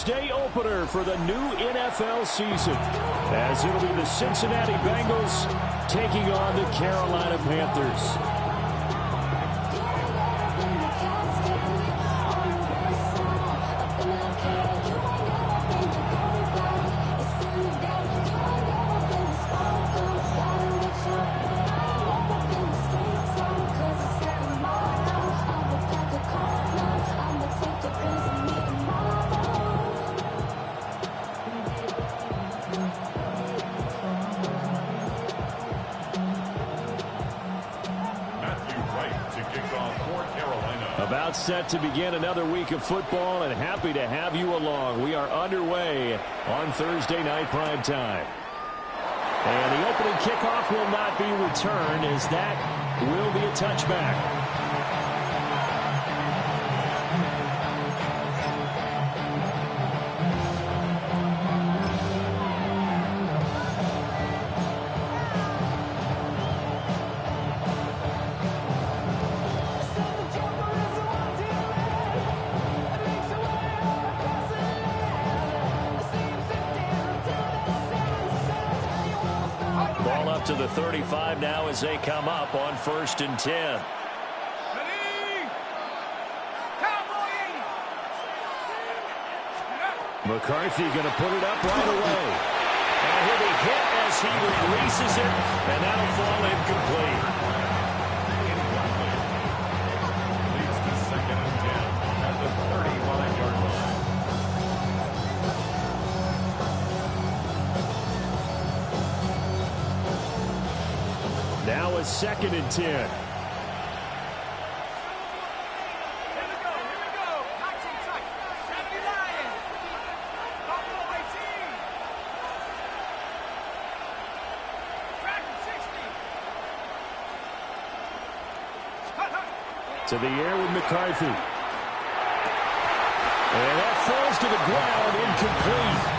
Thursday opener for the new NFL season, as it'll be the Cincinnati Bengals taking on the Carolina Panthers. About set to begin another week of football, and happy to have you along. We are underway on Thursday night prime time. And the opening kickoff will not be returned, as that will be a touchback. To the 35 now as they come up on 1st and 10. McCarthy going to put it up right away. And he'll be hit as he releases it, and that'll fall incomplete. Leads to 2nd and 10 at the 35-yard line. Now a 2nd and 10. Here we go. Nice and tight. 70 Lions. Buffalo 18. Dragon 60. To the air with McCarthy. And that falls to the ground, incomplete.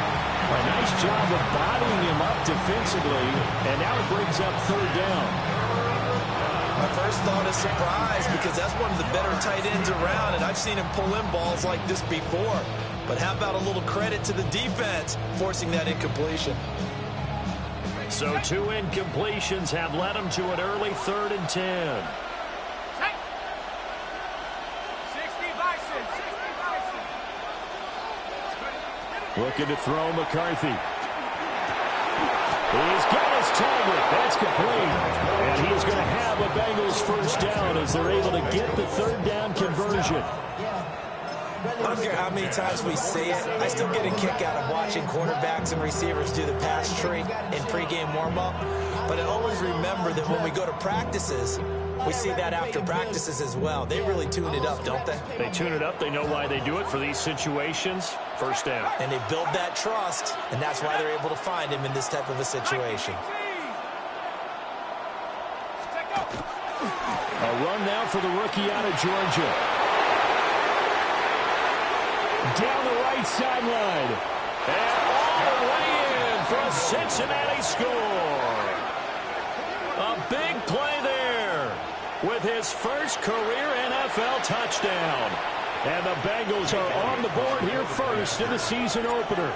A nice job of bottling him up defensively, and now it brings up 3rd down. My first thought is surprise, because that's one of the better tight ends around, and I've seen him pull in balls like this before. But how about a little credit to the defense forcing that incompletion? So 2 incompletions have led him to an early 3rd and 10. Looking to throw McCarthy. He's got his target. That's complete. And he's going to have a Bengals 1st down as they're able to get the 3rd down conversion. I don't care how many times we see it. I still get a kick out of watching quarterbacks and receivers do the pass tree in pregame warm-up. But I always remember that when we go to practices, we see that after practices as well. They really tune it up, don't they? They tune it up. They know why they do it for these situations. 1st down. And they build that trust, and that's why they're able to find him in this type of a situation. A run now for the rookie out of Georgia. Down the right sideline. And all the way in for a Cincinnati score. A big play there with his first career NFL touchdown. And the Bengals are on the board here first in the season opener.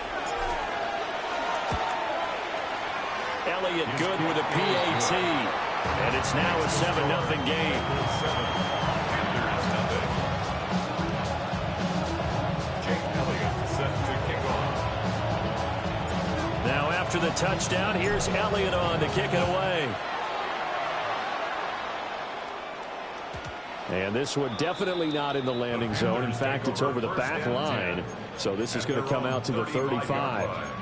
Elliott good with a PAT. And it's now a 7-0 game. Now after the touchdown, here's Elliott on to kick it away. And this one definitely not in the landing zone. In fact, it's over the back line. So this is going to come out to the 35.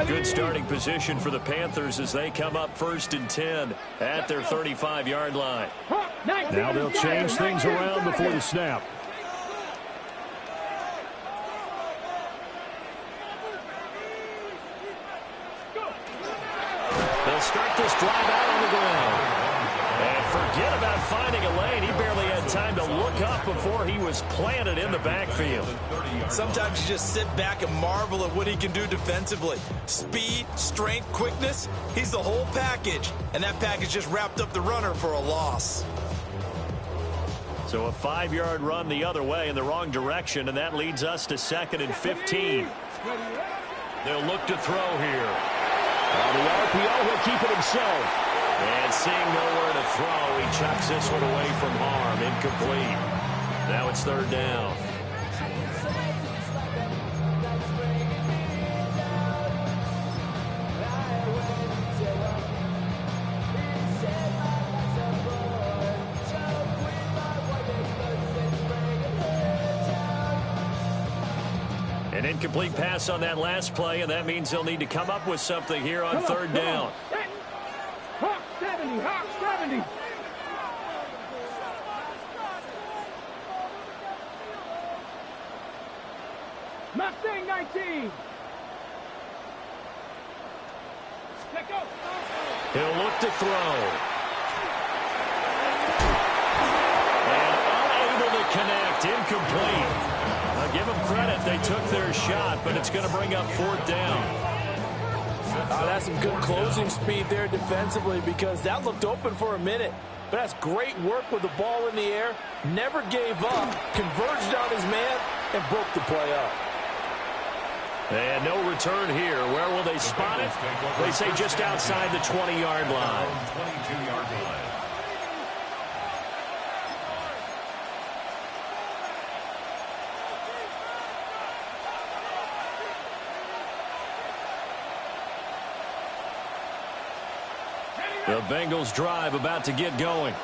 Good starting position for the Panthers as they come up 1st and 10 at their 35-yard line. Now they'll change things around before the snap. They'll start this drive out on the ground. And forget about finding a lane. He barely had had time to look up before he was planted in the backfield. Sometimes you just sit back and marvel at what he can do defensively. Speed, strength, quickness, he's the whole package. And that package just wrapped up the runner for a loss. So a 5-yard run the other way in the wrong direction, and that leads us to 2nd and 15. They'll look to throw here. On the RPO, he'll keep it himself. And seeing nowhere to throw, he chucks this one away from harm. Incomplete. Now it's 3rd down. An incomplete pass on that last play, and that means they'll need to come up with something here on 3rd down. Hawk 70, Hawk 70. Mustang 19. Let go. He'll look to throw. And unable to connect. Incomplete. I'll give them credit. They took their shot, but it's going to bring up 4th down. That's some good closing speed there defensively, because that looked open for a minute. But that's great work with the ball in the air. Never gave up. Converged on his man and broke the play up. And no return here. Where will they spot it? They say just outside the 20-yard line. 22-yard line. The Bengals drive about to get going.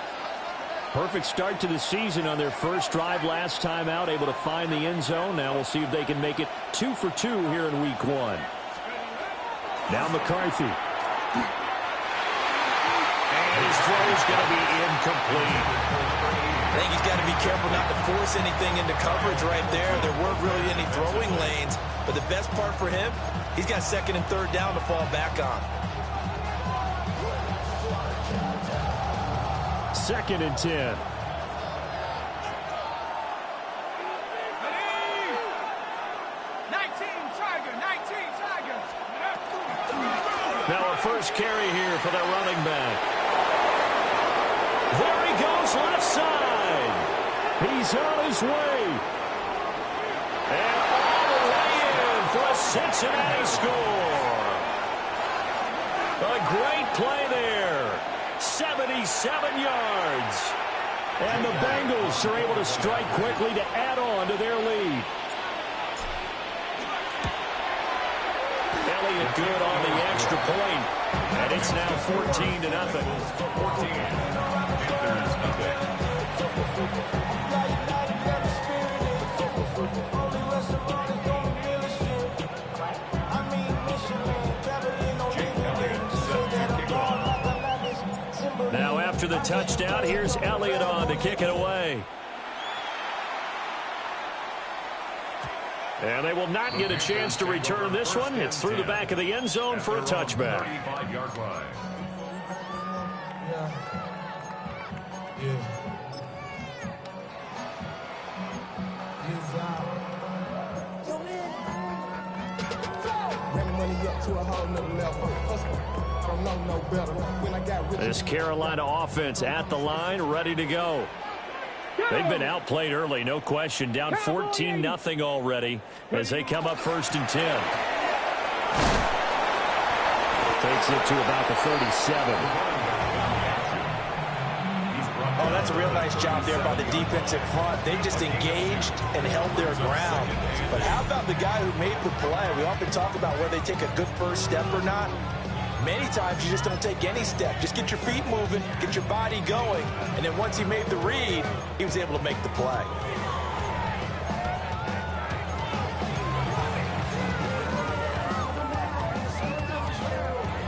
Perfect start to the season on their first drive last time out, able to find the end zone. Now we'll see if they can make it 2 for 2 here in week 1. Now McCarthy. And his throw is going to be incomplete. I think he's got to be careful not to force anything into coverage right there. There weren't really any throwing lanes. But the best part for him, he's got 2nd and 3rd down to fall back on. 2nd and 10. 19 Tiger. Now a first carry here for that running back. There he goes left side. He's on his way. And all the way in for a Cincinnati score. A great play there. 77 yards. And the Bengals are able to strike quickly to add on to their lead. Elliott good on the extra point. And it's now 14-0. 14. Now after the touchdown, here's Elliott on to kick it away. And they will not get a chance to return this one. It's through the back of the end zone for a touchback. This Carolina offense at the line, ready to go. They've been outplayed early, no question. Down 14-0 already as they come up 1st and 10. Takes it to about the 37. Oh, that's a real nice job there by the defensive front. They just engaged and held their ground. But how about the guy who made the play? We often talk about whether they take a good first step or not. Many times you just don't take any step. Just get your feet moving, get your body going, and then once he made the read, he was able to make the play.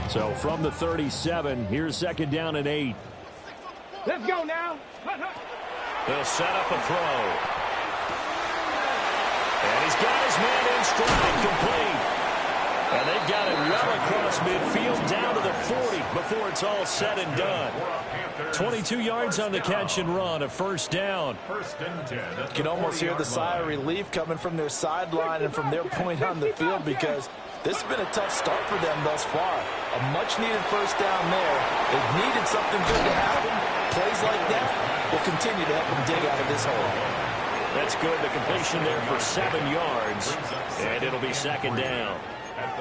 So from the 37, here's 2nd down and 8. Let's go now. They'll set up a throw. And he's got his man in stride, complete. And they've got it well across midfield down to the 40 before it's all said and done. 22 yards on the catch and run, a first down. You can almost hear the sigh of relief coming from their sideline and from their point on the field, because this has been a tough start for them thus far. A much-needed first down there. They've needed something good to happen. Plays like that will continue to help them dig out of this hole. That's good. The completion there for 7 yards, and it'll be second down.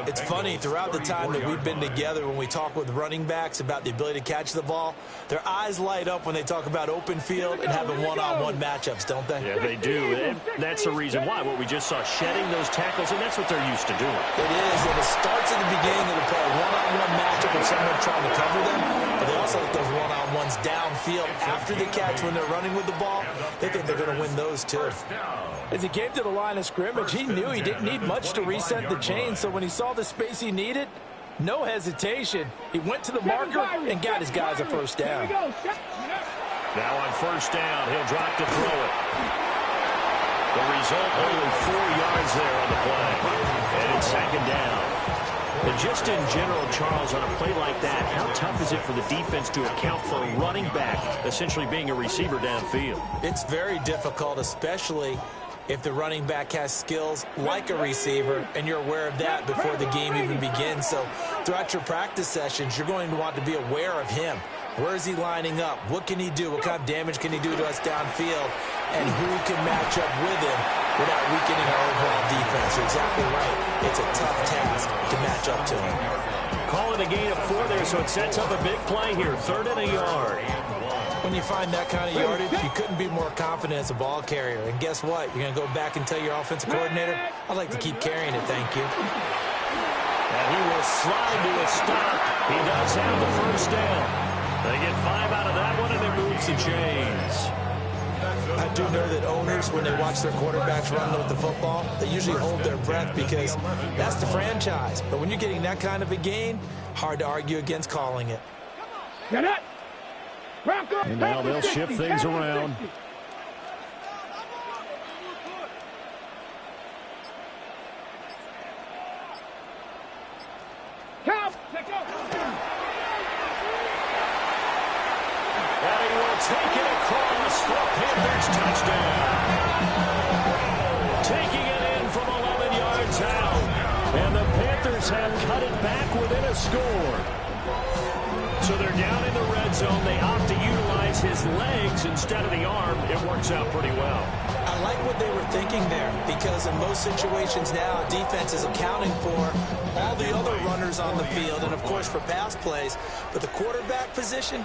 It's funny, throughout the time that we've been together, when we talk with running backs about the ability to catch the ball, their eyes light up when they talk about open field and having one-on-one matchups, don't they? Yeah, they do. And that's the reason why. What we just saw, shedding those tackles, and that's what they're used to doing. It is, and it starts at the beginning of the play. One-on-one matchup with someone trying to cover them, but they also like those one-on-ones downfield after the catch when they're running with the ball. They think they're going to win those, too. As he came to the line of scrimmage, he knew he didn't need much to reset the chain, so when he saw the space he needed, no hesitation. He went to the marker and got his guys a first down. Now on first down, he'll drop to throw it. The result, only 4 yards there on the play. And it's second down. And just in general, Charles, on a play like that, how tough is it for the defense to account for a running back essentially being a receiver downfield? It's very difficult, especially if the running back has skills like a receiver, and you're aware of that before the game even begins. So throughout your practice sessions, you're going to want to be aware of him. Where is he lining up? What can he do? What kind of damage can he do to us downfield? And who can match up with him without weakening our overall defense? You're exactly right. It's a tough task to match up to him. Call it a gain of 4 there, so it sets up a big play here. 3rd and a yard. When you find that kind of yardage, you couldn't be more confident as a ball carrier. And guess what? You're going to go back and tell your offensive coordinator, I'd like to keep carrying it, thank you. And he will slide to a stop. He does have the first down. They get 5 out of that one, and it moves the chains. I do know that owners, when they watch their quarterbacks run with the football, they usually hold their breath because that's the franchise. But when you're getting that kind of a gain, hard to argue against calling it. Get it! And now they'll shift things around. And he will take it across for a Panthers touchdown. Taking it in from 11 yards out. And the Panthers have cut it back within a score. So they're down in the red zone. They opt to utilize his legs instead of the arm. It works out pretty well. I like what they were thinking there, because in most situations now, a defense is accounting for all the other runners on the field and, of course, for pass plays. But the quarterback position,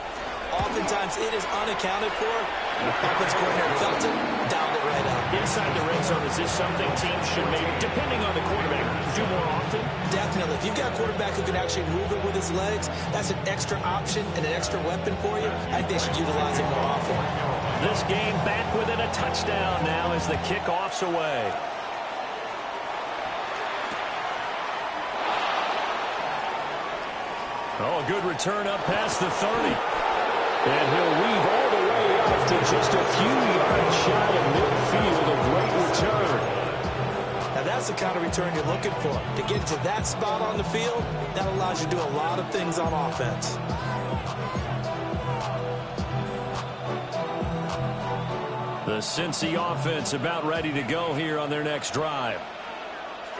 oftentimes it is unaccounted for. Offense coordinator felt it, dialed it right out. Inside the red zone, is this something teams should maybe, depending on the quarterback, do more often? Definitely. If you've got a quarterback who can actually move it with his legs, that's an extra option and an extra weapon for you. I think they should utilize it more often. This game back within a touchdown now as the kickoff's away. Oh, a good return up past the 30. And he'll weave all the way up to just a few yards shy of midfield. A great return. Now that's the kind of return you're looking for. To get to that spot on the field, that allows you to do a lot of things on offense. The Cincy offense about ready to go here on their next drive.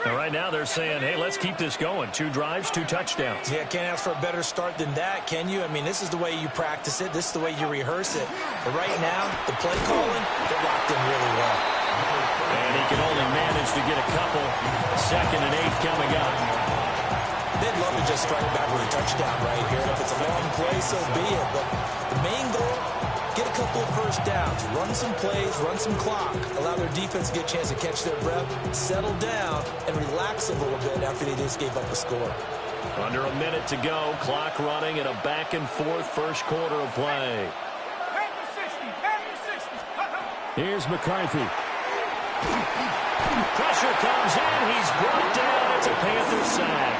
And right now they're saying, hey, let's keep this going. 2 drives, 2 touchdowns. Yeah, can't ask for a better start than that, can you? I mean, this is the way you practice it. This is the way you rehearse it. But right now, the play calling, they're locked in really well. And he can only manage to get a couple. 2nd and 8 coming up. They'd love to just strike back with a touchdown right here. And if it's a long play, so be it. But the main goal, get a couple of first downs, run some plays, run some clock, allow their defense to get a chance to catch their breath, settle down, and relax a little bit after they just gave up a score. Under a minute to go, clock running in a back-and-forth first quarter of play. Here's McCarthy. Pressure comes in. He's brought down. It's a Panther sack.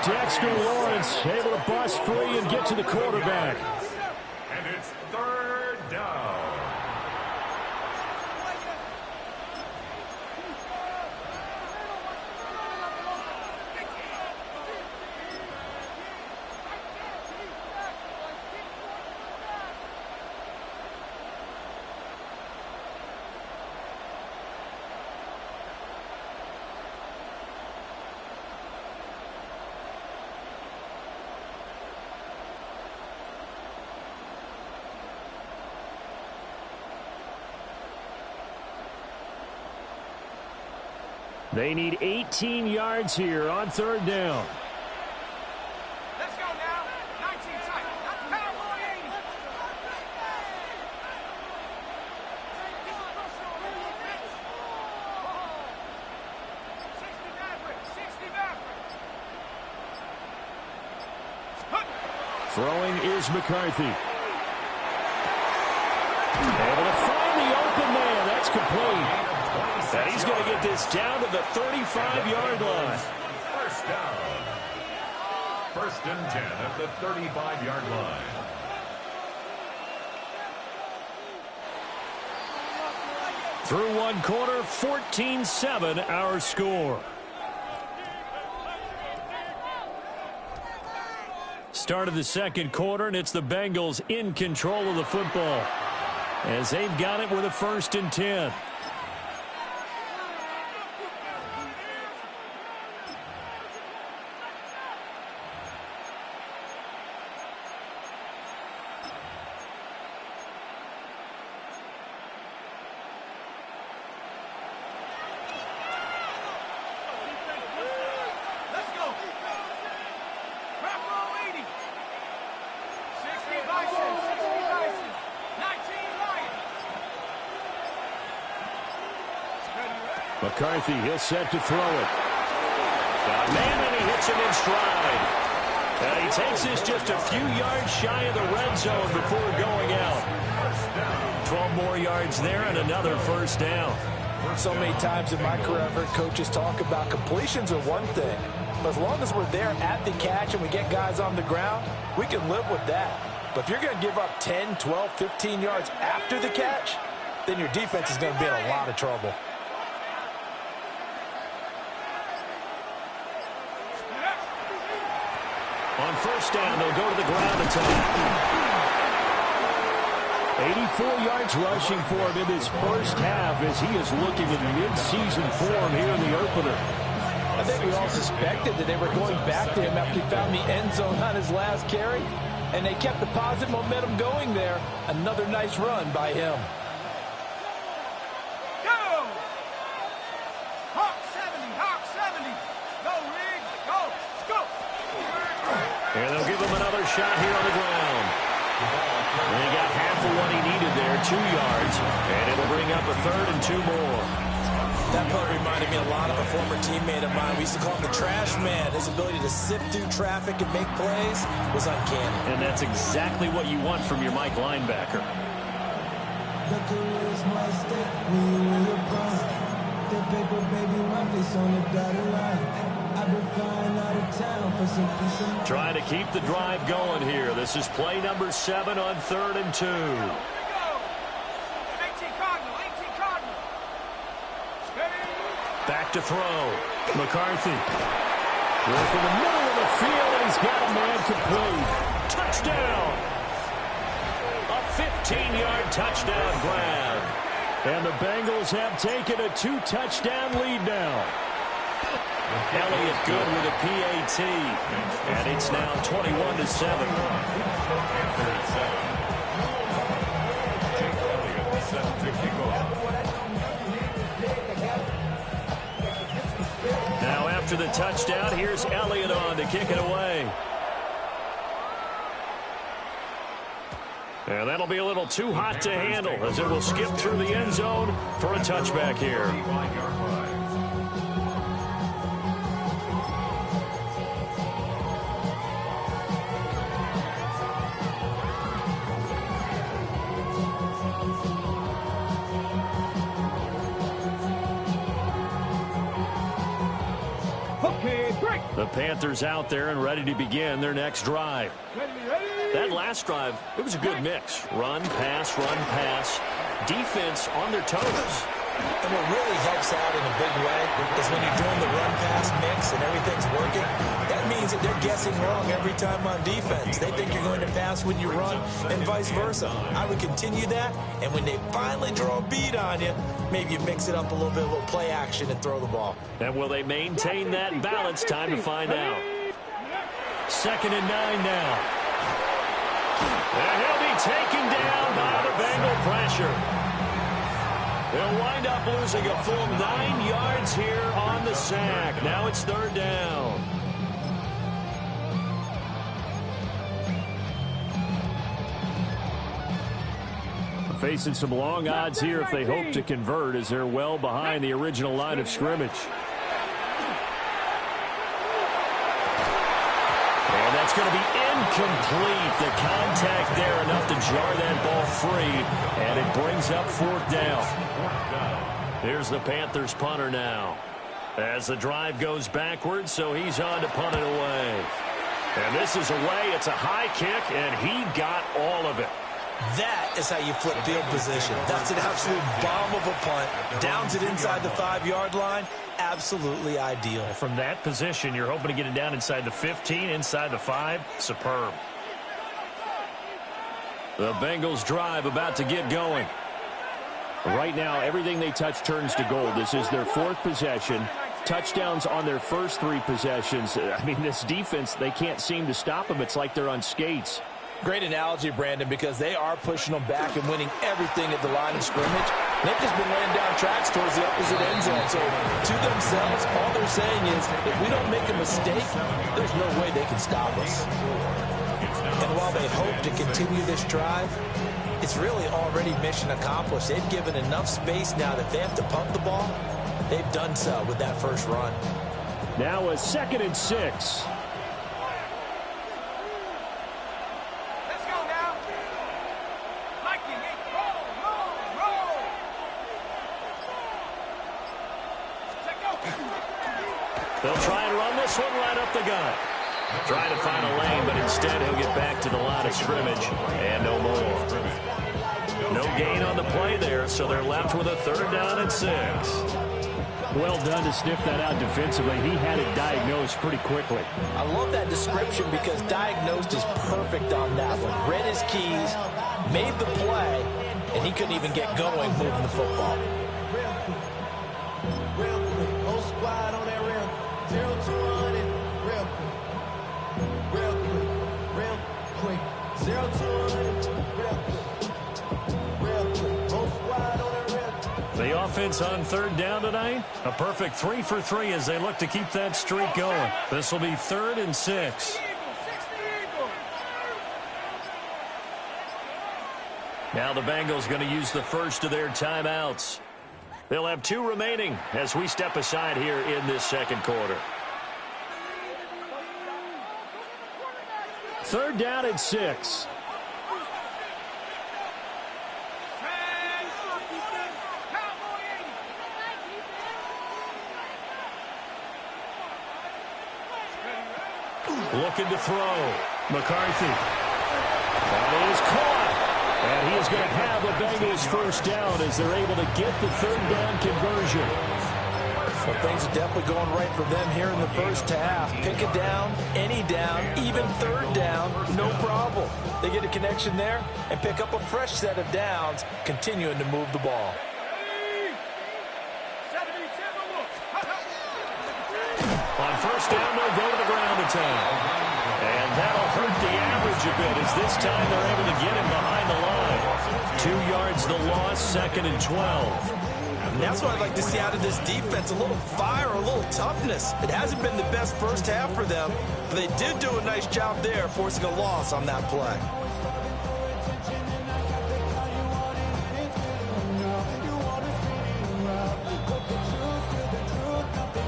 Dexter Lawrence able to bust free and get to the quarterback. And it's 3rd down. They need 18 yards here on third down. Let's go now. 19 tight. Cowboy 80. 60 Maverick. 60 Maverick. Throwing is McCarthy. Able to find the open man. That's complete. And he's going to get this down to the 35-yard line. First down. First and 10 at the 35-yard line. Through one quarter, 14-7 our score. Start of the second quarter, and it's the Bengals in control of the football as they've got it with a 1st and 10. McCarthy, he'll set to throw it. Got a man, and he hits him in stride. And he takes this just a few yards shy of the red zone before going out. 12 more yards there and another first down. So many times in my career, I've heard coaches talk about completions are one thing. But as long as we're there at the catch and we get guys on the ground, we can live with that. But if you're going to give up 10, 12, 15 yards after the catch, then your defense is going to be in a lot of trouble. On first down, they'll go to the ground attack. 84 yards rushing for him in his first half as he is looking in mid-season form here in the opener. I think we all suspected that they were going back to him after he found the end zone on his last carry, and they kept the positive momentum going there. Another nice run by him. Go! Hawk 70, Hawk 70. Go, Rig, go, go. And they'll give him another shot here on the ground. And he got half of what he needed there, 2 yards. And it'll bring up a 3rd and 2 more. That play reminded me a lot of a former teammate of mine. We used to call him the trash man. His ability to sift through traffic and make plays was uncanny. And that's exactly what you want from your Mike linebacker. Trying to keep the drive going here. This is play number 7 on 3rd and 2. Back to throw. McCarthy. Work in the middle of the field, and he's got a man complete. Touchdown. A 15-yard touchdown grab. And the Bengals have taken a 2-touchdown lead now. Elliott good with a PAT. And it's now 21-7. Now after the touchdown, here's Elliott on to kick it away. And that'll be a little too hot to handle as it will skip through the end zone for a touchback here. The Panthers out there and ready to begin their next drive. That last drive, it was a good mix. Run, pass, defense on their toes. And what really helps out in a big way is when you're doing the run-pass mix and everything's working, that means that they're guessing wrong every time on defense. They think you're going to pass when you run and vice versa. I would continue that, and when they finally draw a beat on you, maybe you mix it up a little bit, a little play action and throw the ball. And will they maintain that balance? Time to find out. 2nd and 9 now. And he'll be taken down by the Bengal pressure. They'll wind up losing a full 9 yards here on the sack. Now it's third down. Facing some long odds here if they hope to convert, as they're well behind the original line of scrimmage. And that's going to be incomplete. The contact there enough to jar that ball free, and it brings up fourth down. Here's the Panthers punter now, as the drive goes backwards, so he's on to punt it away. And this is away. It's a high kick, and he got all of it. That is how you flip field position. That's an absolute bomb of a punt. Downs it inside the 5-yard line. Absolutely ideal. From that position, you're hoping to get it down inside the 15, inside the 5. Superb. The Bengals drive about to get going. Right now, everything they touch turns to gold. This is their 4th possession. Touchdowns on their first 3 possessions. I mean, this defense, they can't seem to stop them. It's like they're on skates. Great analogy, Brandon, because they are pushing them back and winning everything at the line of scrimmage. They've just been laying down tracks towards the opposite end zone. So to themselves, all they're saying is, if we don't make a mistake, there's no way they can stop us. And while they hope to continue this drive, it's really already mission accomplished. They've given enough space now that they have to pump the ball. They've done so with that first run. Now a 2nd and 6. They'll try and run this one right up the gut. Trying to find a lane, but instead he'll get back to the line of scrimmage and no more. No gain on the play there, so they're left with a 3rd down and 6. Well done to sniff that out defensively. He had it diagnosed pretty quickly. I love that description because diagnosed is perfect on that one. Read his keys, made the play, and he couldn't even get going moving the football. The offense on 3rd down tonight, a perfect 3 for 3 as they look to keep that streak going. This will be 3rd and 6. Now the Bengals going to use the first of their timeouts. They'll have 2 remaining as we step aside here in this 2nd quarter. 3rd down and 6. Looking to throw. McCarthy. That is caught. And he is going to have the Bengals first down as they're able to get the 3rd down conversion. Well, things are definitely going right for them here in the first half. Pick a down, any down, even 3rd down, no problem. They get a connection there and pick up a fresh set of downs, continuing to move the ball. On first down, they'll go to the ground attack. And that'll hurt the average a bit as this time they're able to get him behind the line. 2 yards the loss, 2nd and 12. And that's what I'd like to see out of this defense, a little fire, a little toughness. It hasn't been the best first half for them, but they did do a nice job there, forcing a loss on that play.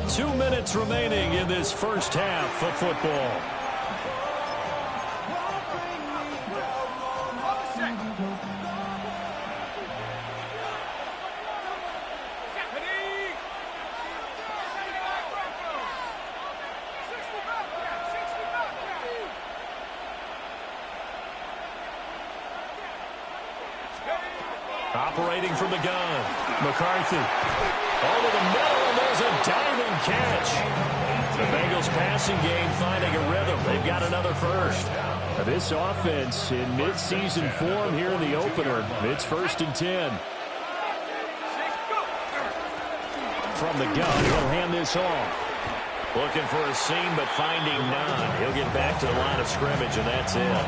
Two minutes remaining in this first half of football. Operating from the gun, McCarthy. Over the middle, and there's a diving catch. The Bengals passing game finding a rhythm. They've got another first. This offense in mid-season form here in the opener. It's 1st and 10. From the gun, he'll hand this off. Looking for a seam, but finding none. He'll get back to the line of scrimmage, and that's it.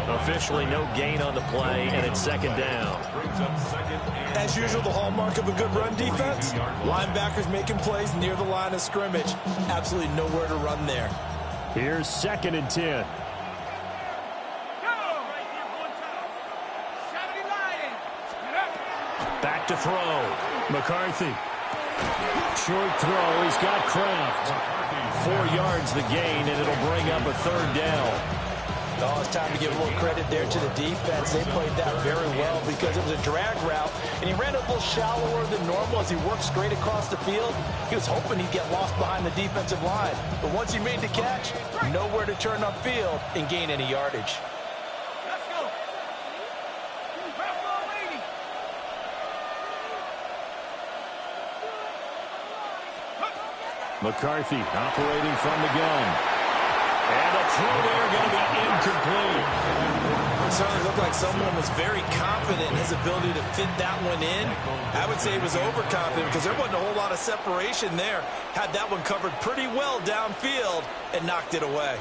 Officially no gain on the play, and it's 2nd down. brings up second and As usual, the hallmark of a good run defense, linebackers making plays near the line of scrimmage. Absolutely nowhere to run there. Here's 2nd and 10. Back to throw. McCarthy. Short throw. He's got Kraft. 4 yards the gain, and it'll bring up a 3rd down. Oh, it's time to give a little credit there to the defense. They played that very well because it was a drag route, and he ran a little shallower than normal as he worked straight across the field. He was hoping he'd get lost behind the defensive line. But once he made the catch, nowhere to turn upfield and gain any yardage. Let's go. McCarthy operating from the gun. And a throw there going to be incomplete. It certainly looked like someone was very confident in his ability to fit that one in. I would say he was overconfident because there wasn't a whole lot of separation there. Had that one covered pretty well downfield and knocked it away.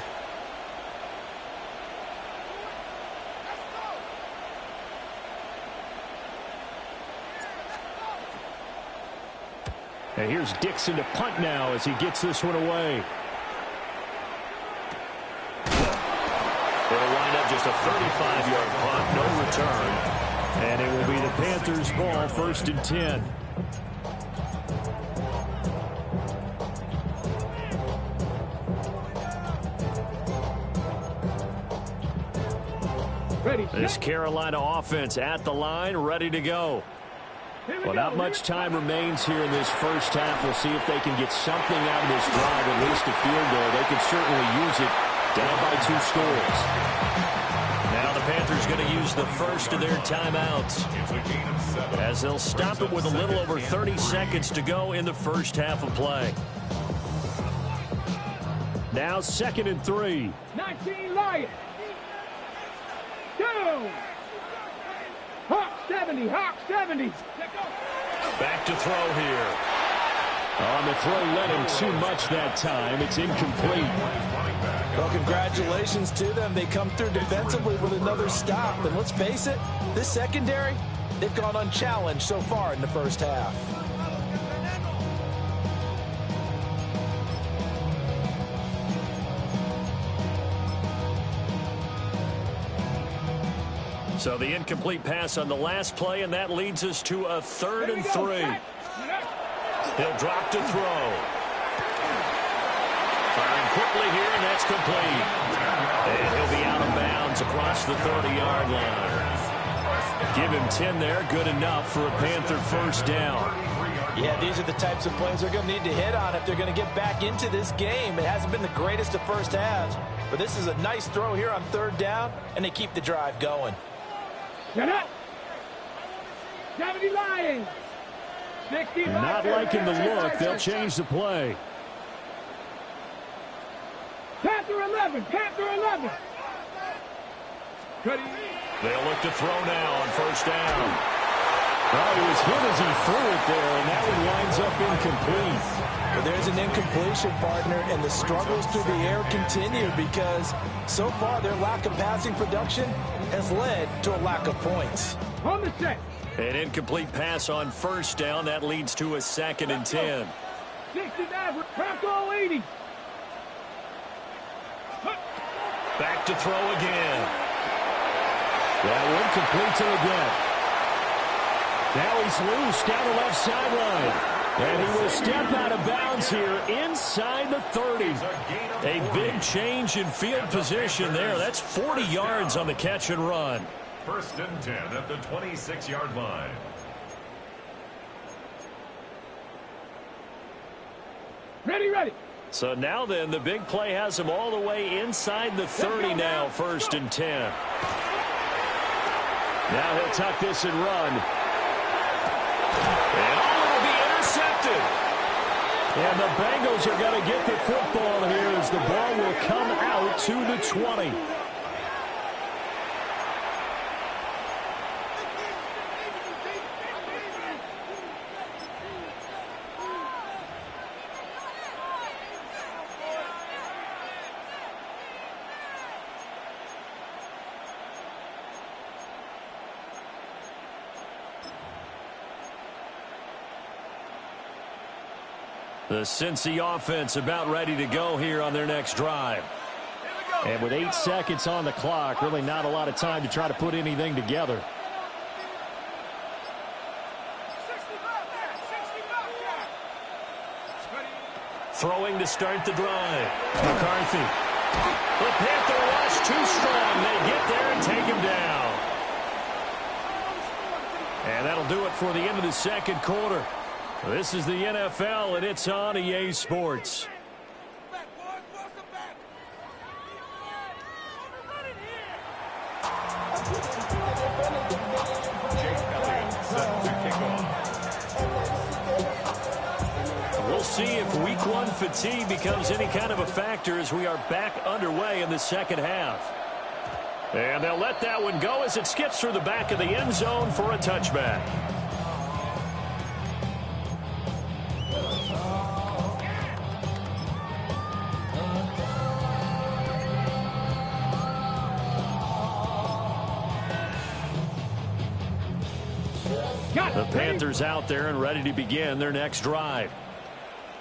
And here's Dixon to punt now as he gets this one away. It'll wind up just a 35-yard punt, no return. And it will be the Panthers' ball, 1st and 10. This Carolina offense at the line, ready to go. Well, not much time remains here in this first half. We'll see if they can get something out of this drive, at least a field goal. They could certainly use it down by 2 scores. Now the Panthers going to use the first of their timeouts as they'll stop it with a little over 30 seconds to go in the first half of play. Now 2nd and 3. 19 Lions. Go. Hawk 70. Hawk 70. Back to throw here. On the throw, led him too much that time. It's incomplete. Well, congratulations to them. They come through defensively with another stop. And let's face it, this secondary, they've gone unchallenged so far in the first half. So the incomplete pass on the last play, and that leads us to a 3rd and 3. He'll drop to throw. Firing quickly here, and that's complete. And he'll be out of bounds across the 30-yard line. Give him 10 there, good enough for a Panther 1st down. Yeah, these are the types of plays they're going to need to hit on if they're going to get back into this game. It hasn't been the greatest of first halves, but this is a nice throw here on 3rd down, and they keep the drive going. Shut up. 70 Lions. 60 Not liking the look. They'll change the play. Panther 11. Panther 11. They'll look to throw now on 1st down. Well, he was hit as he threw it there, and that one winds up incomplete. Well, there's an incompletion, partner, and the struggles through the air continue because so far their lack of passing production has led to a lack of points. On the set. An incomplete pass on 1st down. That leads to a 2nd and 10. 69. Craft all 80. Back to throw again. That one complete to again. Now he's loose down the left sideline. And he will step out of bounds here inside the 30. A big change in field position there. That's 40 yards on the catch and run. 1st and 10 at the 26-yard line. Ready. So now then, the big play has him all the way inside the 30 now, 1st and 10. Now he'll tuck this and run. And will be intercepted. And the Bengals are going to get the football here as the ball will come out to the 20. The Cincy offense about ready to go here on their next drive. And with 8 seconds on the clock, really not a lot of time to try to put anything together. Throwing to start the drive. McCarthy. The Panther rush too strong. They get there and take him down. And that'll do it for the end of the second quarter. This is the NFL, and it's on EA Sports. We'll see if week one fatigue becomes any kind of a factor as we are back underway in the second half. And they'll let that one go as it skips through the back of the end zone for a touchback. The Panthers out there and ready to begin their next drive.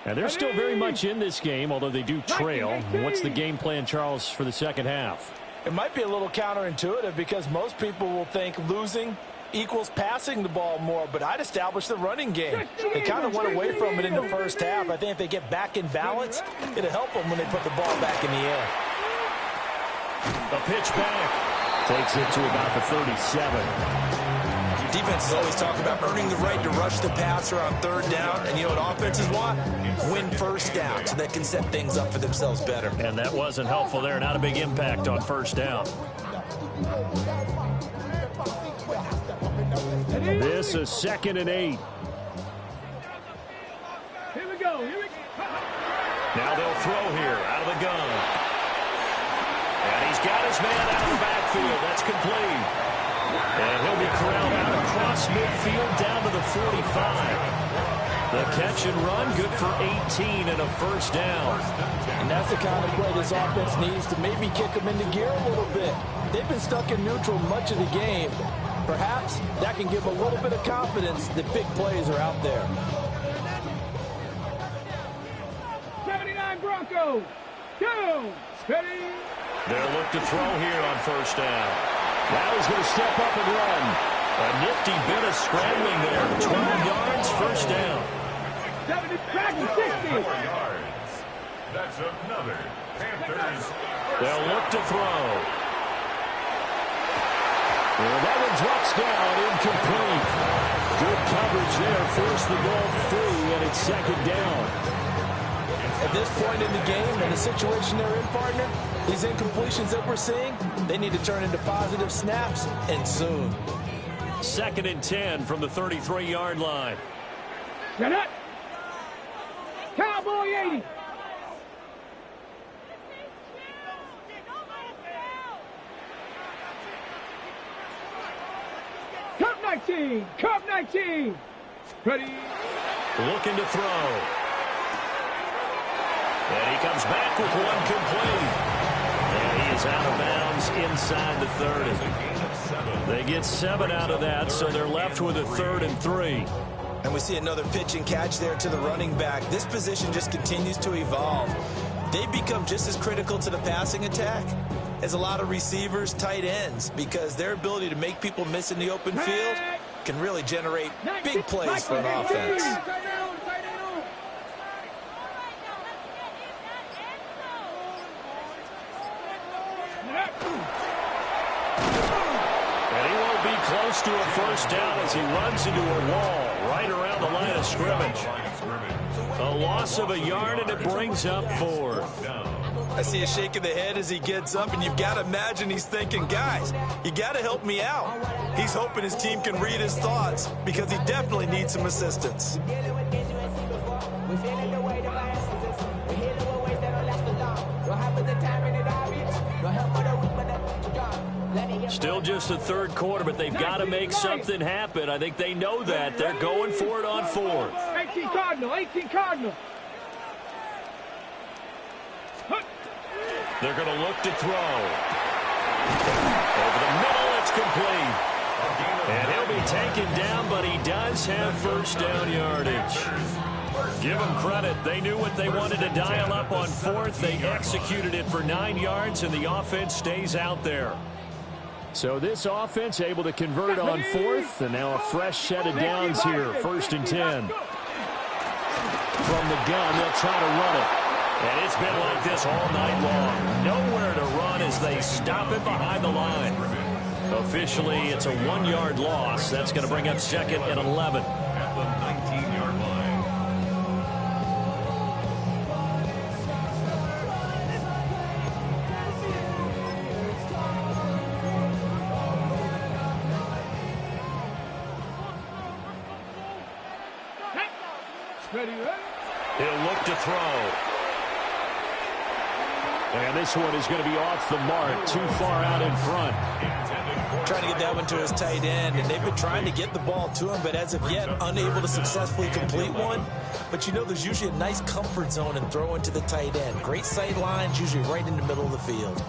And they're still very much in this game, although they do trail. What's the game plan, Charles, for the second half? It might be a little counterintuitive because most people will think losing equals passing the ball more, but I'd establish the running game. They kind of went away from it in the first half. I think if they get back in balance, it'll help them when they put the ball back in the air. A pitch back. Takes it to about the 37. Defenses always talk about earning the right to rush the passer on third down, and you know what offenses want? Win first down so they can set things up for themselves better. And that wasn't helpful there. Not a big impact on first down. This is 2nd and 8. Here we go. Now they'll throw here out of the gun. And he's got his man out of the backfield. That's complete. And he'll be corralled out across midfield down to the 45. The catch and run, good for 18 and a first down. And that's the kind of play this offense needs to maybe kick them into gear a little bit. They've been stuck in neutral much of the game. Perhaps that can give a little bit of confidence that big plays are out there. 79 Broncos. Go. Steady. They'll look to throw here on first down. Now he's going to step up and run. A nifty bit of scrambling there. 12 yards, first down. 70, 60. Yards. That's another Panthers. They'll look to throw. Well, that one drops down, incomplete. Good coverage there. Force the ball through, and it's second down. At this point in the game and the situation they're in, partner, these incompletions that we're seeing, they need to turn into positive snaps, and soon. 2nd and 10 from the 33-yard line. Get it. Cowboy 80. Cup 19. Cup 19. Ready. Looking to throw. And he comes back with one complete. And he is out of bounds inside the 30. They get 7 out of that, so they're left with a 3rd and 3. And we see another pitch and catch there to the running back. This position just continues to evolve. They become just as critical to the passing attack as a lot of receivers, tight ends, because their ability to make people miss in the open field can really generate big plays for an offense. Close to a first down as he runs into a wall right around the line of scrimmage. A loss of a yard, and it brings up 4th. I see a shake of the head as he gets up, and you've got to imagine he's thinking, guys, you got to help me out. He's hoping his team can read his thoughts because he definitely needs some assistance. Still just the 3rd quarter, but they've got to make something happen. I think they know that. They're going for it on 4th. 18 Cardinal, 18 Cardinal. They're going to look to throw. Over the middle, it's complete. And he'll be taken down, but he does have first down yardage. Give them credit. They knew what they wanted to dial up on fourth. They executed it for 9 yards, and the offense stays out there. So this offense able to convert on fourth, and now a fresh set of downs here, 1st and 10. From the gun, they'll try to run it. And it's been like this all night long. Nowhere to run as they stop it behind the line. Officially, it's a 1-yard loss. That's going to bring up 2nd and 11. At the 19-yard line. He'll look to throw. And this one is going to be off the mark, too far out in front. Trying to get that one to his tight end, and they've been trying to get the ball to him, but as of yet, unable to successfully complete one. But you know, there's usually a nice comfort zone in throwing to the tight end. Great sight lines, usually right in the middle of the field.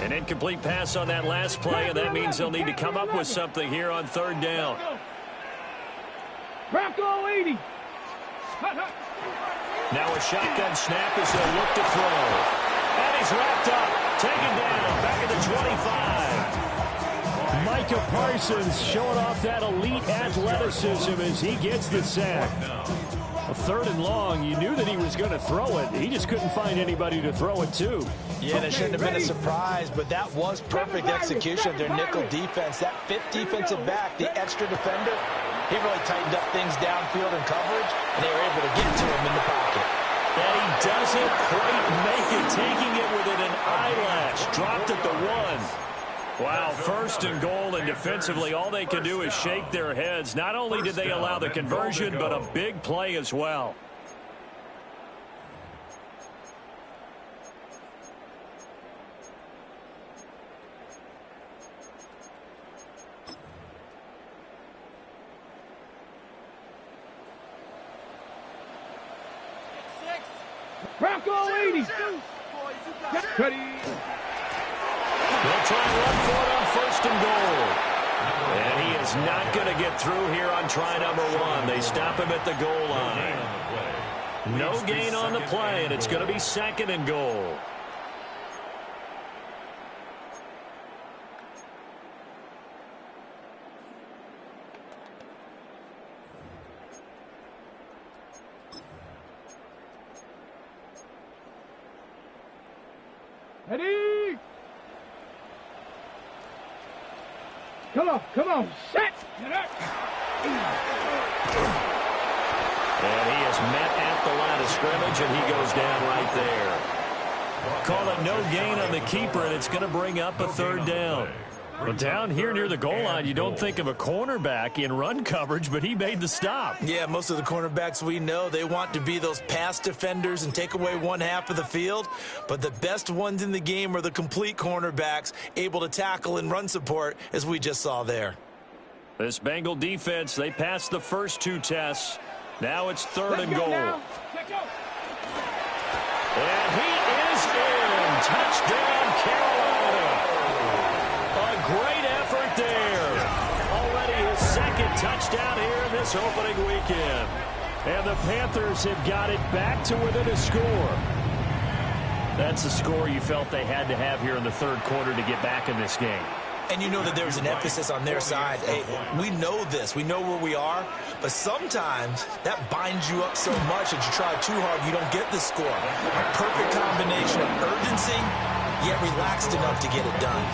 An incomplete pass on that last play, and that means they'll need to come up with something here on 3rd down. Bronco 80. Now a shotgun snap as they'll look to throw. And he's wrapped up, taken down, back at the 25. Micah Parsons showing off that elite athleticism as he gets the sack. A 3rd and long, you knew that he was going to throw it. He just couldn't find anybody to throw it to. Yeah, that shouldn't have been a surprise, but that was perfect execution of their nickel defense. That 5th defensive back, the extra defender, he really tightened up things downfield in coverage, and they were able to get to him in the pocket. And he doesn't quite make it, taking it within an eyelash. Dropped at the 1. Wow, 1st and goal, and defensively, all they can do is shake their heads. Not only did they allow the conversion, but a big play as well. Bronco 80. Ready. They'll try and run for it on 1st and goal. And he is not going to get through here on try number 1. They stop him at the goal line. No gain on the play, and it's going to be 2nd and goal. Ready. Come on, set. And he is met at the line of scrimmage, and he goes down right there. Call it no gain on the keeper, and it's going to bring up a 3rd down. Well, down here near the goal line, you don't think of a cornerback in run coverage, but he made the stop. Yeah, most of the cornerbacks we know, they want to be those pass defenders and take away one half of the field. But the best ones in the game are the complete cornerbacks, able to tackle and run support, as we just saw there. This Bengal defense, they passed the first 2 tests. Now it's 3rd and goal. And he is in. Touchdown, Carolina. A great effort there. Already his 2nd touchdown here in this opening weekend. And the Panthers have got it back to within a score. That's the score you felt they had to have here in the 3rd quarter to get back in this game. And you know that there's an emphasis on their side. Hey, we know this. We know where we are. But sometimes that binds you up so much that you try too hard, you don't get the score. A perfect combination of urgency, yet relaxed enough to get it done.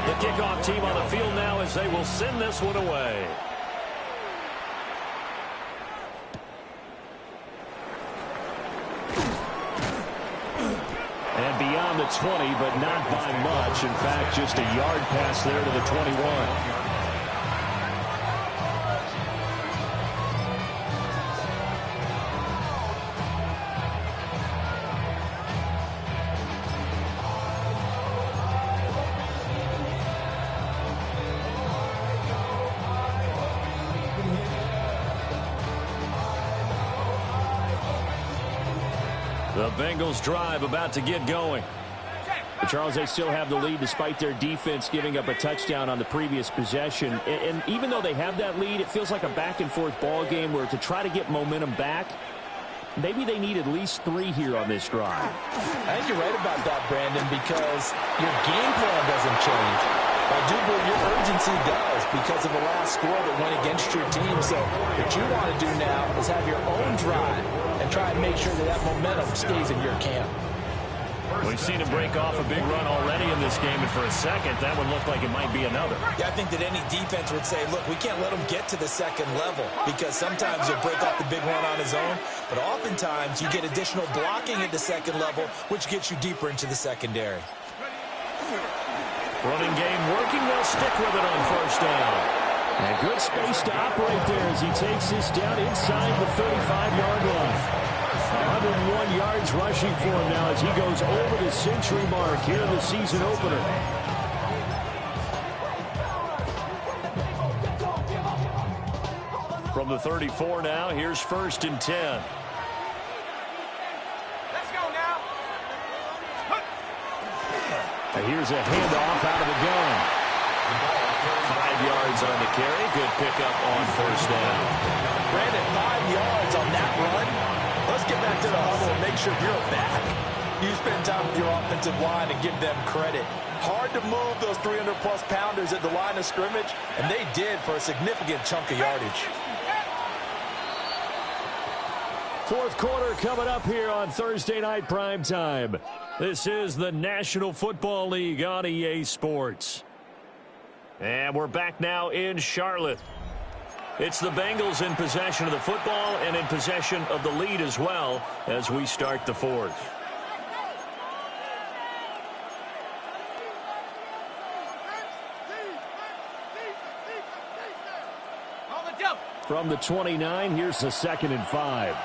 The kickoff team on the field now as they will send this one away. And beyond the 20, but not by much. In fact, just a yard pass there to the 21. The Bengals drive about to get going. But Charles, they still have the lead despite their defense giving up a touchdown on the previous possession. And even though they have that lead, it feels like a back-and-forth ball game where to try to get momentum back, maybe they need at least 3 here on this drive. I think you're right about that, Brandon, because your game plan doesn't change. I do believe your urgency does because of the last score that went against your team. So what you want to do now is have your own drive and try and make sure that that momentum stays in your camp. We've seen him break off a big run already in this game, and for a second, that would look like it might be another. Yeah, I think that any defense would say, look, we can't let him get to the second level because sometimes he'll break off the big run on his own, but oftentimes you get additional blocking at the second level, which gets you deeper into the secondary. Running game working. They'll stick with it on first down. And good space to operate there as he takes this down inside the 35-yard line. 101 yards rushing for him now as he goes over the century mark here in the season opener. From the 34 now, here's 1st and 10. Let's go now. And here's a handoff out of the gun. 5 yards on the carry. Good pickup on first down. Brandon, 5 yards on that run. Let's get back to the huddle and make sure you're back. You spend time with your offensive line and give them credit. Hard to move those 300-plus pounders at the line of scrimmage, and they did for a significant chunk of yardage. 4th quarter coming up here on Thursday Night Primetime. This is the National Football League on EA Sports. And we're back now in Charlotte. It's the Bengals in possession of the football and in possession of the lead as well as we start the 4th. From the 29, here's the 2nd and 5.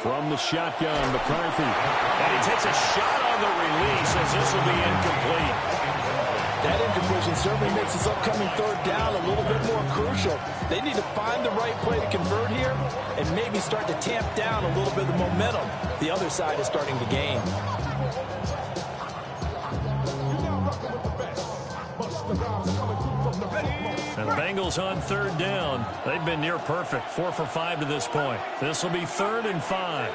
From the shotgun, McCarthy. And he takes a shot on the release as this will be incomplete. That incompletion certainly makes this upcoming 3rd down a little bit more crucial. They need to find the right play to convert here and maybe start to tamp down a little bit of the momentum the other side is starting to gain. And the Bengals on 3rd down. They've been near perfect. 4 for 5 to this point. This will be 3rd and 5.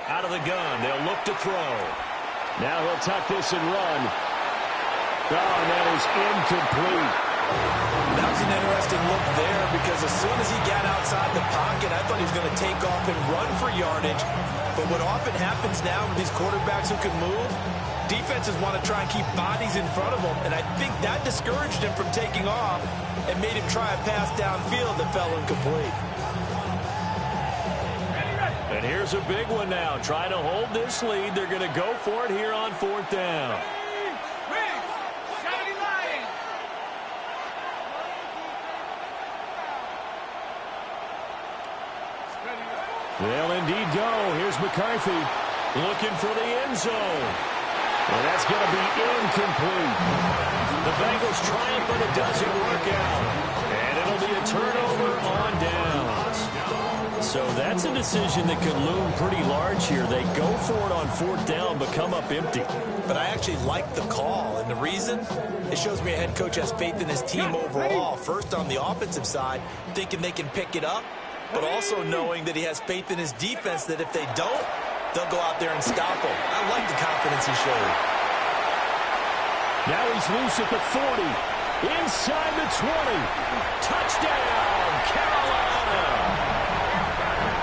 Out of the gun. They'll look to throw. Now he'll tuck this and run. Oh, and that is incomplete. That was an interesting look there because as soon as he got outside the pocket, I thought he was going to take off and run for yardage. But what often happens now with these quarterbacks who can move, defenses want to try and keep bodies in front of them. And I think that discouraged him from taking off and made him try a pass downfield that fell incomplete. And here's a big one now. Trying to hold this lead. They're going to go for it here on 4th down. They'll indeed go. Here's McCarthy looking for the end zone. And that's going to be incomplete. The Bengals trying, but it doesn't work out. And it'll be a turnover on downs. So that's a decision that could loom pretty large here. They go for it on 4th down, but come up empty. But I actually like the call. And the reason? It shows me a head coach has faith in his team overall. First on the offensive side, thinking they can pick it up, but also knowing that he has faith in his defense that if they don't, they'll go out there and stop him. I like the confidence he showed. Now he's loose at the 40. Inside the 20. Touchdown, Carolina.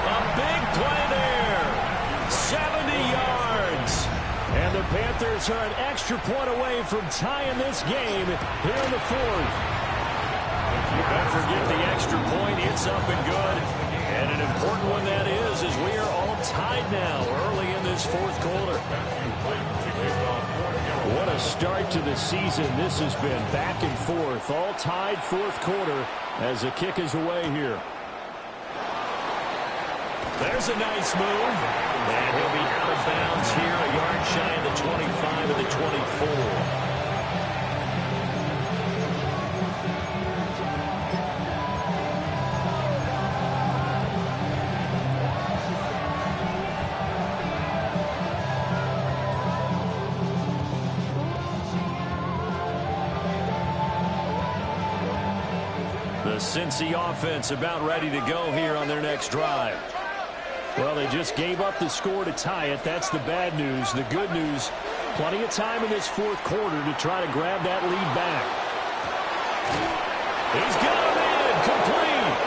A big play there. 70 yards. And the Panthers are an extra point away from tying this game here in the 4th. Don't forget the extra point. It's up and good. And an important one that is as we are all tied now early in this fourth quarter. What a start to the season this has been. Back and forth, all tied fourth quarter as the kick is away here. There's a nice move. And he'll be out of bounds here, a yard shy of the 25 of the 24. The Cincy offense about ready to go here on their next drive. Well, they just gave up the score to tie it. That's the bad news. The good news, plenty of time in this fourth quarter to try to grab that lead back. He's got him in, complete.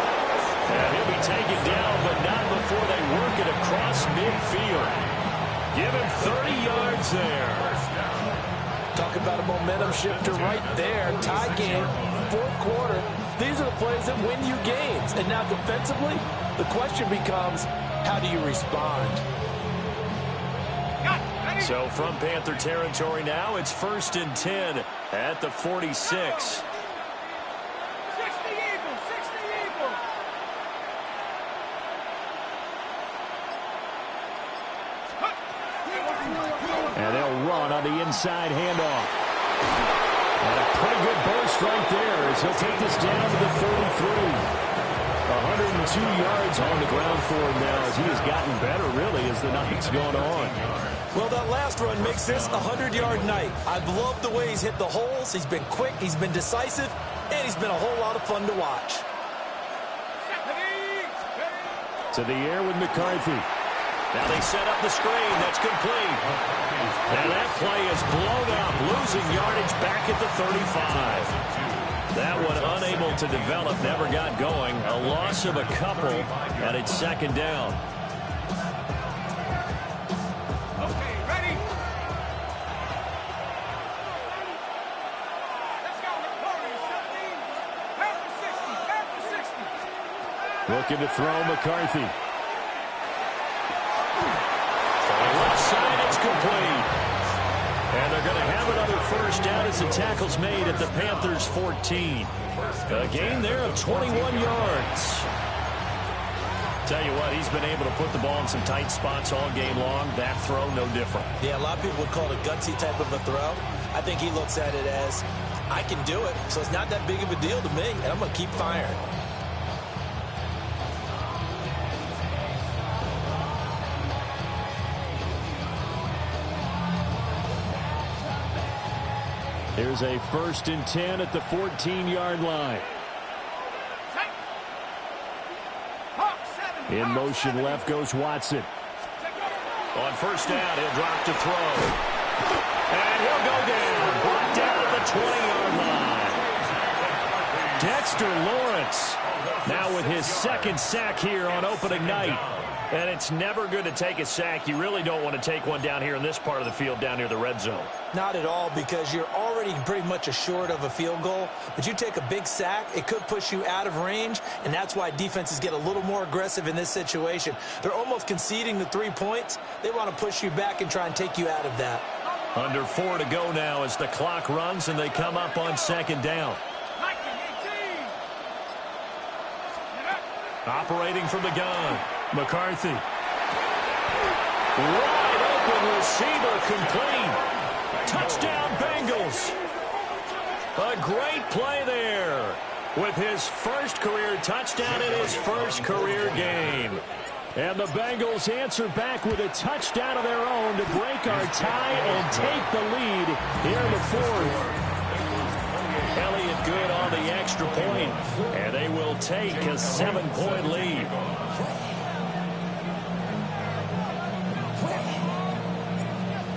And he'll be taken down, but not before they work it across midfield. Give him 30 yards there. Talk about a momentum shifter right there. Tie game, fourth quarter. These are the plays that win you games. And now defensively, the question becomes, how do you respond? So from Panther territory now, it's 1st and 10 at the 46. 60 Eagles, 60 Eagles. And they'll run on the inside handoff. And a pretty good burst right there as he'll take this down to the 43. 102 yards on the ground for him now as he has gotten better, really, as the night's gone on. Well, that last run makes this a 100-yard night. I've loved the way he's hit the holes. He's been quick, he's been decisive, and he's been a whole lot of fun to watch. To the air with McCarthy. Now they set up the screen. That's complete. And that play is blown up, losing yardage back at the 35. That one unable to develop, never got going. A loss of a couple, and it's 2nd down. Okay, ready? Let's go. Warriors 17. Panther 60. Panther 60. Looking to throw McCarthy. Left side, it's complete. And they're going to have another first down as the tackle's made at the Panthers' 14. A gain there of 21 yards. Tell you what, he's been able to put the ball in some tight spots all game long. That throw, no different. Yeah, a lot of people would call it a gutsy type of a throw. I think he looks at it as, I can do it, so it's not that big of a deal to me, and I'm going to keep firing. Here's a 1st and 10 at the 14-yard line. In motion left goes Watson. On first down, he'll drop to throw. And he'll go down. Brought down at the 20-yard line. Dexter Lawrence now with his 2nd sack here on opening night. And it's never good to take a sack. You really don't want to take one down here in this part of the field down near the red zone. Not at all, because you're already pretty much assured of a field goal. But you take a big sack, it could push you out of range, and that's why defenses get a little more aggressive in this situation. They're almost conceding the 3 points. They want to push you back and try and take you out of that. Under 4 to go now as the clock runs and they come up on 2nd down. Operating from the gun, McCarthy. Wide open receiver complete. Touchdown Bengals. A great play there with his first career touchdown in his first career game. And the Bengals answer back with a touchdown of their own to break our tie and take the lead here in the 4th. Elliott good on the extra point, and they will take a 7-point lead.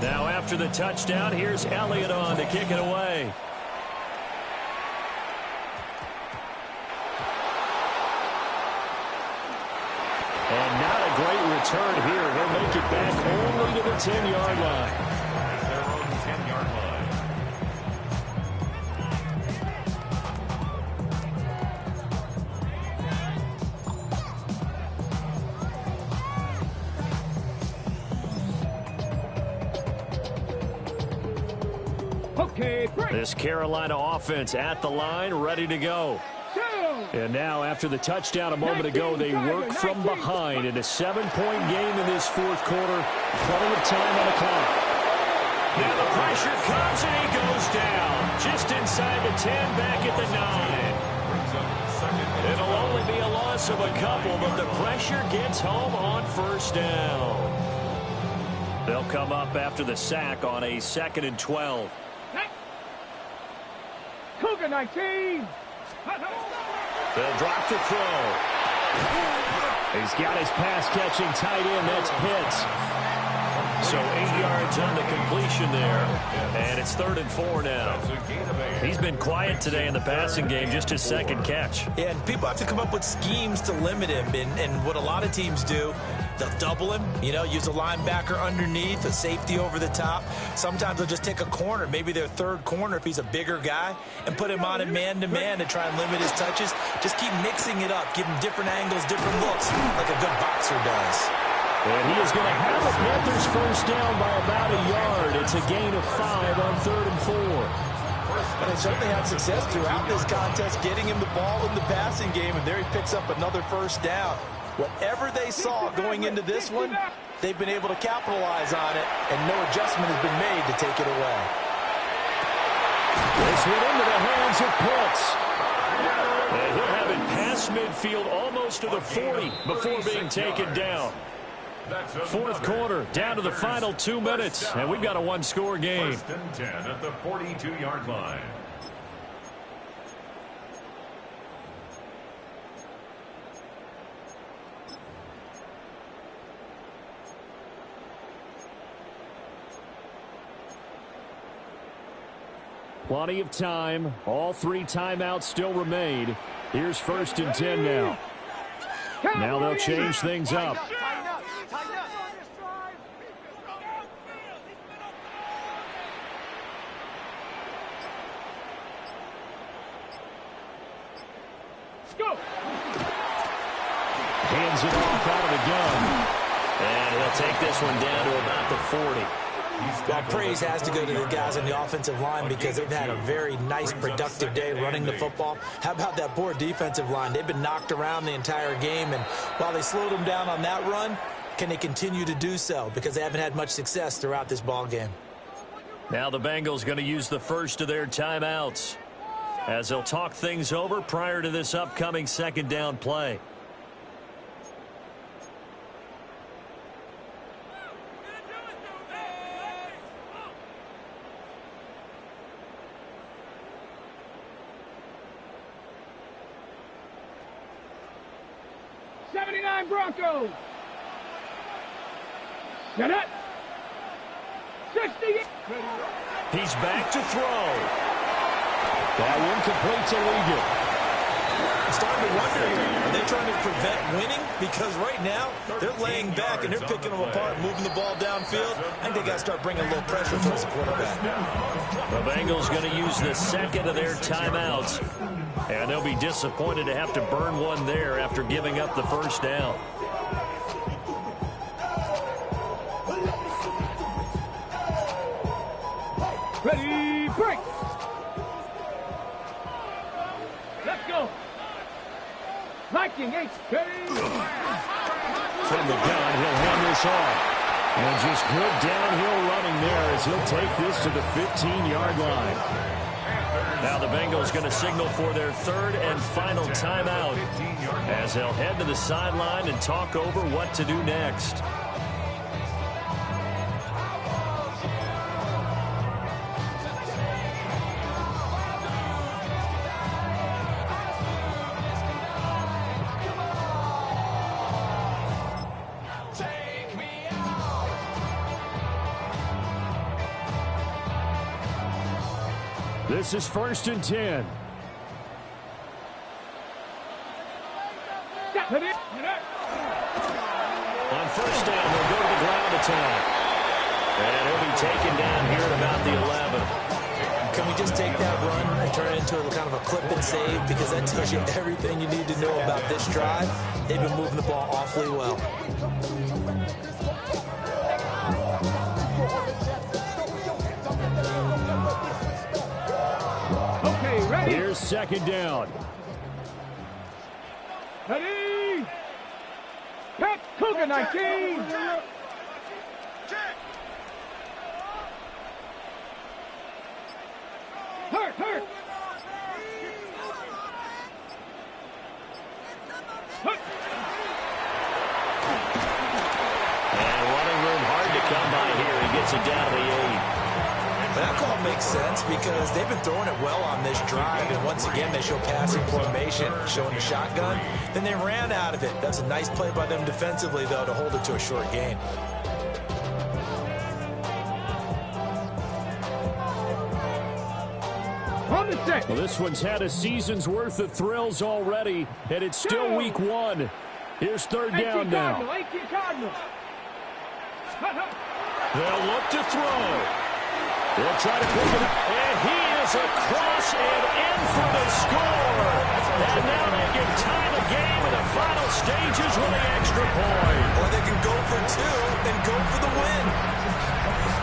Now after the touchdown, here's Elliott on to kick it away. And not a great return here. He'll make it back only to the 10-yard line. Their own 10-yard line. This Carolina offense at the line, ready to go. And now, after the touchdown a moment ago, they work from behind in a 7-point game in this fourth quarter. Plenty of time on the clock. Now the pressure comes and he goes down. Just inside the 10, back at the 9. It'll only be a loss of a couple, but the pressure gets home on first down. They'll come up after the sack on a 2nd and 12. Cougar 19. They'll drop to throw. He's got his pass-catching tight end. That's Pitts. So 8 yards on the completion there. And it's 3rd and 4 now. He's been quiet today in the passing game, just his 2nd catch. Yeah, and people have to come up with schemes to limit him. And what a lot of teams do, they'll double him, use a linebacker underneath, a safety over the top. Sometimes they'll just take a corner, maybe their 3rd corner if he's a bigger guy, and put him on a man-to-man to try and limit his touches. Just keep mixing it up, give him different angles, different looks, like a good boxer does. And he is going to have the Panthers first down by about a yard. It's a gain of 5 on 3rd and 4. And they certainly had success throughout this contest, getting him the ball in the passing game, and there he picks up another first down. Whatever they saw going into this one, they've been able to capitalize on it, and no adjustment has been made to take it away. This went into the hands of Pitts. And he'll have it past midfield almost to the 40 before being taken down. Fourth quarter, down to the final 2 minutes, and we've got a one-score game. 1st and 10 at the 42-yard line. Plenty of time. All 3 timeouts still remain. Here's 1st and 10 now. Now they'll change things up. Hands it off out of the gun. And he'll take this one down to about the 40. That praise has to go to the guys on the offensive line because they've had a very nice, productive day running the football. How about that poor defensive line? They've been knocked around the entire game, and while they slowed them down on that run, can they continue to do so? Because they haven't had much success throughout this ball game. Now the Bengals going to use the first of their timeouts as they'll talk things over prior to this upcoming 2nd down play. Broncos. Set it. 60. He's back to throw. That one complete to Ligon. I'm starting to wonder here, are they trying to prevent winning? Because right now, they're laying back and they're picking them apart, moving the ball downfield. I think they got to start bringing a little pressure towards the quarterback. The Bengals going to use the 2nd of their timeouts. And they'll be disappointed to have to burn one there after giving up the first down. Ready, break. Let's go. Viking HK. From the gun, he'll hand this off. And just good downhill running there as he'll take this to the 15-yard line. Now the Bengals going to signal for their 3rd and final timeout as they'll head to the sideline and talk over what to do next. This is 1st and 10. On first down, they'll go to the ground attack. And he'll be taken down here at about the 11. Can we just take that run and turn it into a kind of a clip and save? Because that tells you everything you need to know about this drive. They've been moving the ball awfully well. Here's second down. Ready? Pep Cougar 19. Hurt. And running room hard to come by here. He gets it down to the 8. That call makes sense because they've been throwing it well on this drive, and once again they show passing formation, showing the shotgun. Then they ran out of it. That's a nice play by them defensively, though, to hold it to a short gain. Well, this one's had a season's worth of thrills already, and it's still week 1. Here's third down now. They'll look to throw. They'll try to pick it up. And he is across and in for the score. And now they can tie the game in the final stages with an extra point. Or they can go for 2 and go for the win.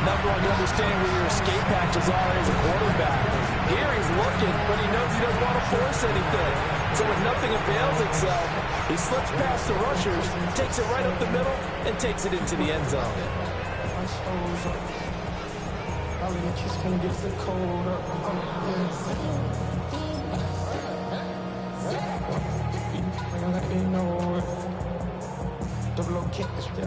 Number one, you understand where your escape patches are as a quarterback. Here he's looking, but he knows he doesn't want to force anything. So when nothing avails itself, he slips past the rushers, takes it right up the middle, and takes it into the end zone.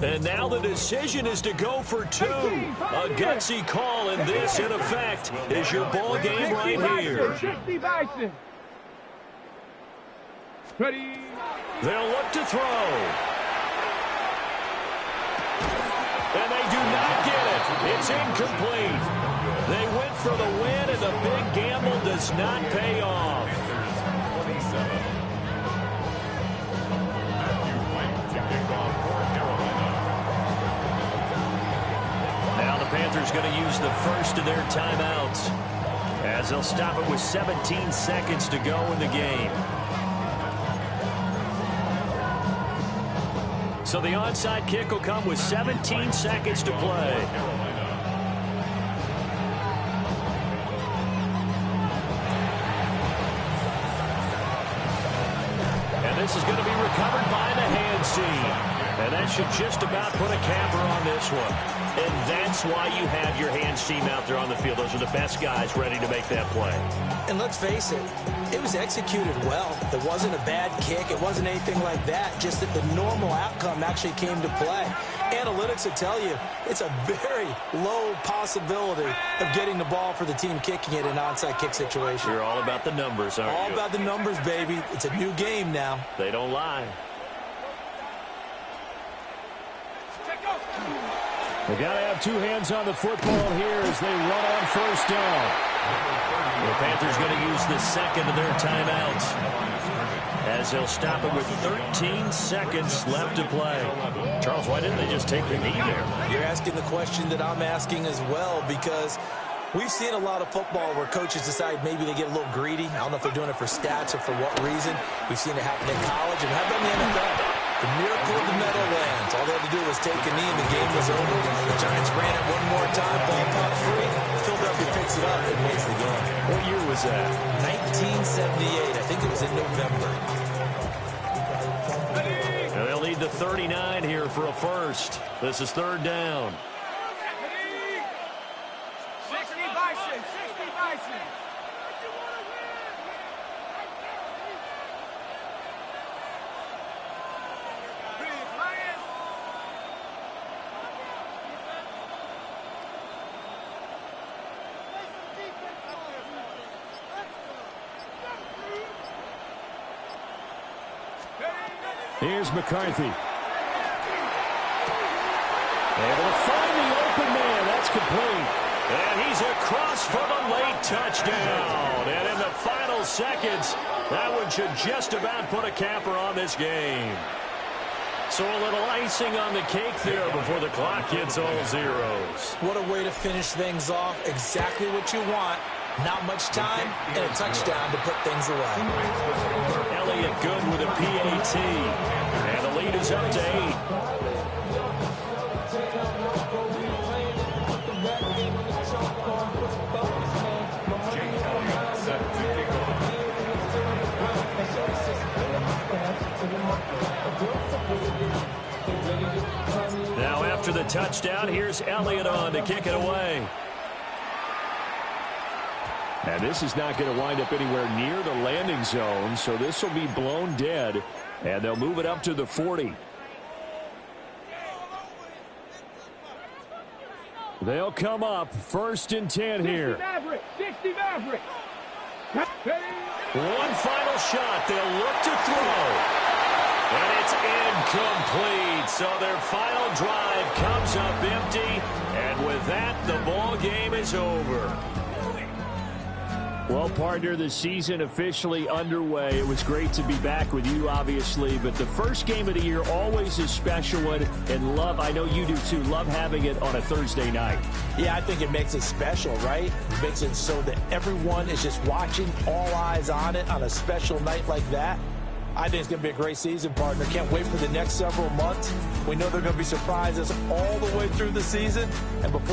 And now the decision is to go for 2. A gutsy call, and this, in effect, is your ball game right here. Ready? They'll look to throw. And they do not get it. It's incomplete. They went for the win, and the big gamble does not pay off. Now the Panthers going to use the first of their timeouts, as they'll stop it with 17 seconds to go in the game. So the onside kick will come with 17 seconds to play. And this is going to be recovered by the hands team. And that should just about put a capper on this one. And that's why you have your hands team out there on the field. Those are the best guys ready to make that play. And let's face it, it was executed well. It wasn't a bad kick. It wasn't anything like that. Just that the normal outcome actually came to play. Analytics will tell you it's a very low possibility of getting the ball for the team kicking it in an onside kick situation. You're all about the numbers, aren't you? All about the numbers, baby. It's a new game now. They don't lie. They got to have 2 hands on the football here as they run on first down. The Panthers going to use the second of their timeouts, as they'll stop it with 13 seconds left to play. Charles, why didn't they just take the knee there? You're asking the question that I'm asking as well, because we've seen a lot of football where coaches decide maybe they get a little greedy. I don't know if they're doing it for stats or for what reason. We've seen it happen in college and have done in the NFL. The miracle of the Meadowlands. All they had to do was take a knee and the game was over. The Giants ran it one more time, ball caught free. Philadelphia picks it up and wins the game. What year was that? 1978. I think it was in November. And they'll need the 39 here for a first. This is third down. 60 Bison, 60 Bison. Here's McCarthy. Able to find the open man. That's complete. And he's across for the late touchdown. And in the final seconds, that one should just about put a capper on this game. So a little icing on the cake there before the clock hits all zeros. What a way to finish things off. Exactly what you want. Not much time and a touchdown to put things away. Elliott Good with a PAT. And the lead is up to 8. Now after the touchdown, here's Elliott on to kick it away. And this is not going to wind up anywhere near the landing zone, so this will be blown dead, and they'll move it up to the 40. They'll come up 1st and 10 here. 60 Maverick. One final shot. They'll look to throw. And it's incomplete. So their final drive comes up empty. And with that, the ball game is over. Well, partner, the season officially underway. It was great to be back with you, obviously, but the first game of the year always a special one, and love, I know you do too, love having it on a Thursday night. Yeah, I think it makes it special, right? It makes it so that everyone is just watching, all eyes on it on a special night like that. I think it's going to be a great season, partner. Can't wait for the next several months. We know there are going to be surprises all the way through the season, and before